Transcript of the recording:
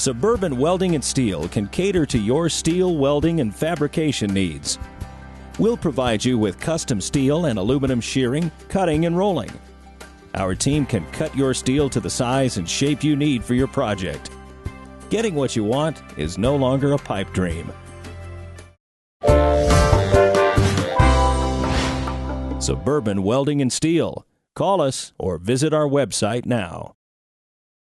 Suburban Welding and Steel can cater to your steel, welding, and fabrication needs. We'll provide you with custom steel and aluminum shearing, cutting, and rolling. Our team can cut your steel to the size and shape you need for your project. Getting what you want is no longer a pipe dream. Suburban Welding and Steel. Call us or visit our website now.